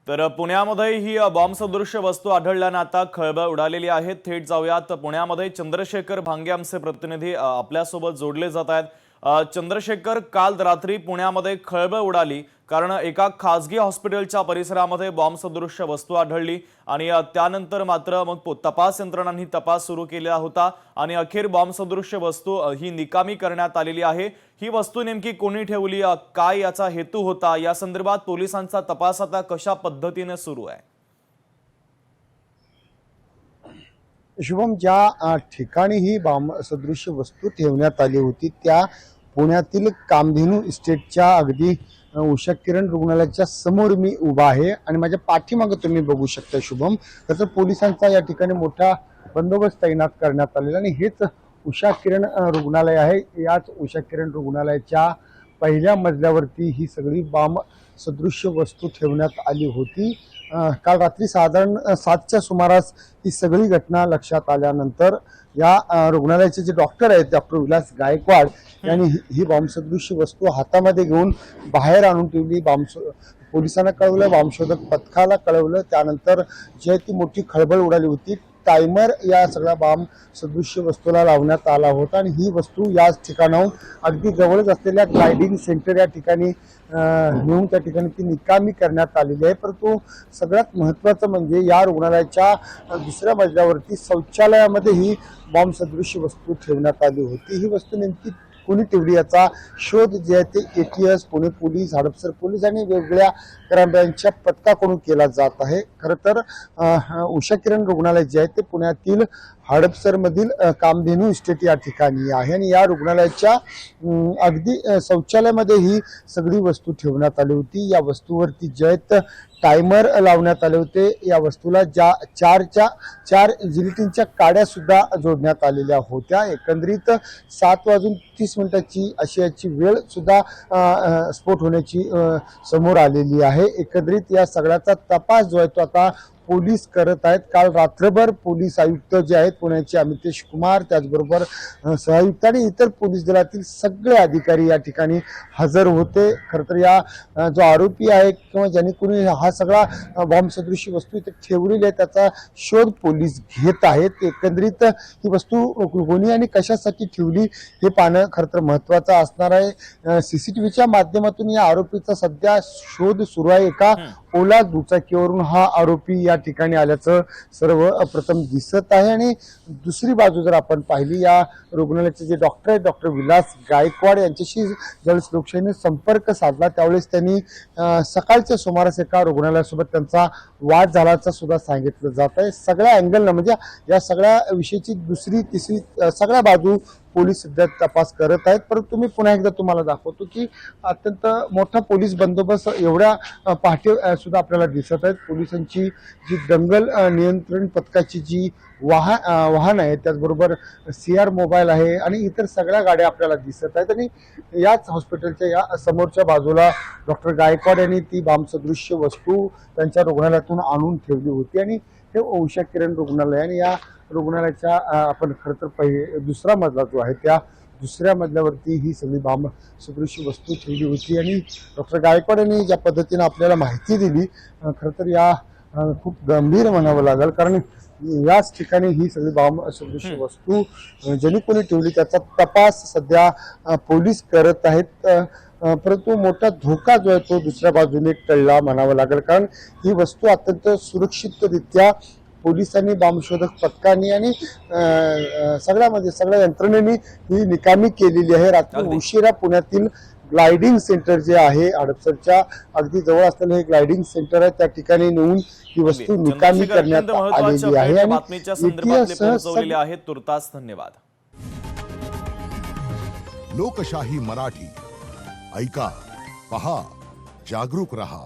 तर पुण्यामध्ये ही बॉम्ब सदृश्य वस्तू आढळल्याने आता खळबळ उडालेली आहे। थेट जाऊयात पुण्यामध्ये चंद्रशेखर भांगे आमचे प्रतिनिधी आपल्यासोबत जोडले जात आहेत। चंद्रशेखर, काल रात्री पुण्यामध्ये खळबळ उडाली कारण एका खासगी हॉस्पिटलच्या परिसरामध्ये बॉम्ब सदृश्य वस्तू आढळली आणि त्यानंतर मात्र मग तपास यंत्रणांनी तपास सुरू केला होता आणि अखेर बॉम्ब सदृश्य वस्तू ही निकामी करण्यात आलेली आहे। ही वस्तू नेमकी कोणी ठेवली, काय याचा हेतू होता, या संदर्भात पोलिसांचा तपास आता कशा पद्धतीने सुरू आहे? शुभम, ज्या ठिकाणी ही बॉम्ब सदृश्य वस्तू ठेवण्यात आली होती त्या पुण्यातील कामधेनू इस्टेटच्या अगदी उषा किरण रुग्णालयाच्या समोर मी उभा आहे आणि माझ्या पाठीमागे तुम्ही बघू शकता शुभम, तर पोलिसांचा या ठिकाणी मोठा बंदोबस्त तैनात करण्यात आलेला आणि हेच उषा किरण रुग्णालय आहे। याच उषा किरण रुग्णालयाच्या पहिल्या मजल्यावरती ही सगळी बॉम्ब सदृश्य वस्तू ठेवण्यात आली होती। काल रात्री साधारण 7च्या सुमारास ही सगळी घटना लक्षात आल्यानंतर या रुग्णालयाचे जे डॉक्टर आहेत, डॉक्टर विलास गायकवाड यांनी ही बॉम्ब सदृश्य वस्तू हातामध्ये घेऊन बाहेर आणून ठेवली। पोलिसांना कळवलं, बॉम्बशोधक पथकाला कळवलं, त्यानंतर जी ती मोठी खळबळ उडाली होती। टायमर या सगळ्या बॉम्ब सदृश्य वस्तूला लावण्यात आला होता आणि ही वस्तू याच ठिकाणाहून अगदी जवळच असलेल्या ग्लायडिंग सेंटर या ठिकाणी नेऊन त्या ठिकाणी ती निकामी करण्यात आलेली आहे। परंतु सगळ्यात महत्त्वाचं म्हणजे या रुग्णालयाच्या दुसऱ्या मजल्यावरती शौचालयामध्ये ही बॉम्ब सदृश्य वस्तू ठेवण्यात आली होती। ही वस्तू नेमकी कोणी ठेवली याचा शोध जे आहे ते ATS, Pune police, Hadapsar police आणि वेगवेगळ्या क्राईमब्रँचच्या पथकाकडून केला जात आहे। खरं तर उषा किरण रुग्णालय जे आहे ते पुण्यातील हडपसरमधील कामधेनू इस्टेट या ठिकाणी आहे आणि या रुग्णालयाच्या अगदी शौचालयामध्ये ही सगळी वस्तू ठेवण्यात आली होती। या वस्तूवरती जे आहेत टायमर लावण्यात आले होते। या वस्तूला ज्या 4 जिलेटिनच्या काड्या सुद्धा जोडण्यात आलेल्या होत्या। एकंदरीत 7:30 अशी याची वेळ सुद्धा स्फोट होण्याची समोर आलेली आहे। एकंदरीत या सगळ्याचा तपास जो आहे तो आता पोलीस करत आहेत। काल रात्रभर पोलीस आयुक्त जे आहेत पुण्याचे अमितेश कुमार, त्याचबरोबर सहआयुक्त आणि इतर पोलीस दलातील सगळे अधिकारी या ठिकाणी हजर होते। खरं तर या जो आरोपी आहे किंवा ज्यांनी कोणी हा सगळा बॉम्ब सदृश्य वस्तू इथे ठेवलेली आहे त्याचा शोध पोलीस घेत आहेत। एकंदरीत ही वस्तू कोणी आणि कशासाठी ठेवली हे पाहणं खरं तर महत्त्वाचं असणार आहे। CCTVच्या माध्यमातून या आरोपीचा सध्या शोध सुरू आहे। एका ओला दुचाकीवरून हा आरोपी या ठिकाणी आल्याचं सर्वप्रथम दिसत आहे आणि दुसरी बाजू जर आपण पाहिली, या रुग्णालयाचे जे डॉक्टर आहेत, डॉक्टर विलास गायकवाड यांच्याशी ज्यावेळेस लोकशाहीने संपर्क साधला त्यावेळेस त्यांनी सकाळच्या सुमारास एका रुग्णालयासोबत त्यांचा वाद झाल्याचं सुद्धा सांगितलं जात आहे। सगळ्या अँगलनं म्हणजे या सगळ्या विषयीची दुसरी तिसरी सगळ्या बाजू पोलीस सध्या तपास करत आहेत। परंतु मी पुन्हा एकदा तुम्हाला दाखवतो की अत्यंत मोठा पोलीस बंदोबस्त एवढ्या पहाटे सुद्धा आपल्याला दिसत आहेत। पोलिसांची जी दंगल नियंत्रण पथकाची जी वाहन आहे, त्याचबरोबर CR मोबाईल आहे आणि इतर सगळ्या गाड्या आपल्याला दिसत आहेत आणि याच हॉस्पिटलच्या या समोरच्या बाजूला डॉक्टर गायकवाड यांनी ती बॉम्ब सदृश्य वस्तू त्यांच्या रुग्णालयातून आणून ठेवली होती आणि हे उषा किरण रुग्णालय आणि या रुग्णालयाच्या आपण खरं तर दुसरा मजला जो आहे त्या दुसऱ्या मजल्यावरती ही सगळी बॉम्ब सदृश्य वस्तू ठेवली होती आणि डॉक्टर गायकवाड यांनी ज्या पद्धतीने आपल्याला माहिती दिली, खरं तर या खूप गंभीर म्हणावं लागेल, कारण याच ठिकाणी ही सगळी बॉम्ब सदृश्य वस्तू ज्यांनी कोणी ठेवली त्याचा तपास सध्या पोलीस करत आहेत। परंतु मोठा धोका जो आहे तो दुसऱ्या बाजूने टळला म्हणावं लागेल, कारण ही वस्तू अत्यंत सुरक्षितरित्या पोलिसांनी, बॉम्बशोधक पथकांनी आणि सगळ्या यंत्रणेने ही निकामी केलेली आहे। रात्री उशिरा पुण्यातील ग्लायडिंग सेंटर जे आहे हडपसरच्या अगदी जवळ असलेलं हे ग्लायडिंग सेंटर आहे, त्या ठिकाणी नेऊन ही वस्तू निकामी करण्यात आलेली आहे आणि बातमीच्या संदर्भातले पोहोचवलेले आहेत। तुर्तास धन्यवाद। लोकशाही मराठी ऐका, पहा, जागरूक रहा।